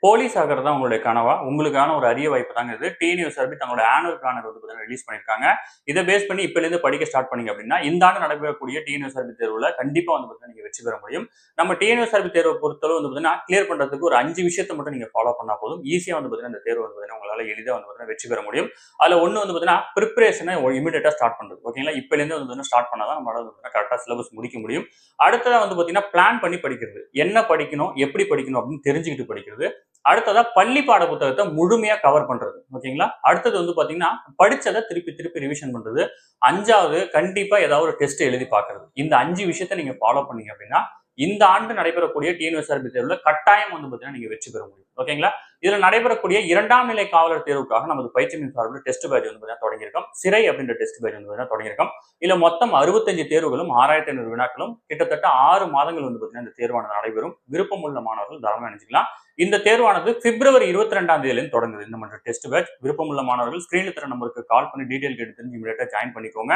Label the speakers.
Speaker 1: Police ஆகிறது தான் உங்களுடைய கனவா? உங்களுக்கான ஒரு அரிய வாய்ப்பு தாங்க இது. டிஎன்யூஎஸ்ஆர்பி தங்களோட ஆனுவல் பிளானர் வந்து பார்த்தீங்கன்னா ரிலீஸ் பண்ணியிருக்காங்க. இத பேஸ் பண்ணி இப்பலேருந்து படிக்க ஸ்டார்ட் பண்ணீங்க அப்படின்னா, இந்த ஆண்டு நடைபெறக்கூடிய டிஎன்யூஎஸ்ஆர்பி தேர்வுல கண்டிப்பா வந்து பார்த்தீங்கன்னா நீங்க வெற்றி பெற முடியும். நம்ம டிஎன்யூஎஸ்ஆர்பி தேர்வ பொறுத்தளவு வந்து பார்த்தீங்கன்னா, கிளியர் பண்றதுக்கு ஒரு 5 விஷயத்த மட்டும் நீங்க ஃபாலோ பண்ணா போதும். ஈஸியா வந்து பார்த்தீங்கன்னா, இந்த தேர்வு வந்து பார்த்தீங்கன்னா, உங்களால எளிதா வந்து பார்த்தீங்கன்னா வெற்றி பெற முடியும். அதுல ஒண்ணு வந்து பார்த்தீங்கன்னா, பிரிப்பரேஷன இமிடியேட்டா ஸ்டார்ட் பண்றது. ஓகேங்களா? இப்பலேருந்து வந்து பார்த்தீங்கன்னா ஸ்டார்ட் பண்ணா தான் நம்மளால வந்து பார்த்தீங்கன்னா கரெக்ட்டா சிலபஸ் முடிக்க முடியும். அடுத்ததா வந்து பார்த்தீங்கன்னா, பிளான் பண்ணி படிக்கிறது. என்ன படிக்கணும்? எப்படி படிக்கணும்? அப்படின்னு தெரிஞ்சுக்கிட்டு படிக்கிறது. அடுத்ததா பள்ளி பாட புத்தகத்தை முழுமையா கவர் பண்றது. ஓகேங்களா? அடுத்தது வந்து பாத்தீங்கன்னா, படிச்சத திருப்பி திருப்பி ரிவிஷன் பண்றது. 5வது கண்டிப்பா ஏதாவது ஒரு டெஸ்ட் எழுதி பார்க்கிறது. இந்த 5 விஷயத்த நீங்க ஃபாலோ பண்ணீங்க அப்படின்னா, இந்த ஆண்டு நடைபெறக்கூடிய டிஎன்யூஎஸ்ஆர்பி தேர்வுல கட்டாயம் வந்து பாத்தீங்கன்னா நீங்க வெற்றி பெற முடியும். ஓகேங்களா? இதுல நடைபெறக்கூடிய 2ஆம் நிலை காவலர் தேர்வுக்காக நமது பயிற்சி மின் சார்பில் டெஸ்ட் பேட்ச் வந்து பாத்தீங்கன்னா தொடங்கியிருக்கோம். சிறை அப்படின்ற டெஸ்ட் பேட்ச் வந்து பாத்தீங்கன்னா தொடங்கியிருக்கோம். இதுல மொத்தம் 65 தேர்வுகளும் 6500 வினாக்களும் கிட்டத்தட்ட 6 மாதங்கள் வந்து பாத்தீங்கன்னா இந்த தேர்வானது நடைபெறும். விருப்பம் உள்ள மாணவர்கள் தாராளமா இணைஞ்சுக்கலாம். இந்த தேர்வானது பிப்ரவரி 22ஆம் தேதியிலிருந்து தொடங்குது. இந்த டெஸ்ட் பேட்ச். விருப்பமுள்ள மாணவர்கள் ஸ்கிரீன்ல தர நம்பருக்கு கால் பண்ணி டீடைல் கேட்டு தெரிஞ்சு இமிடியேட்டா ஜாயின் பண்ணிக்கோங்க.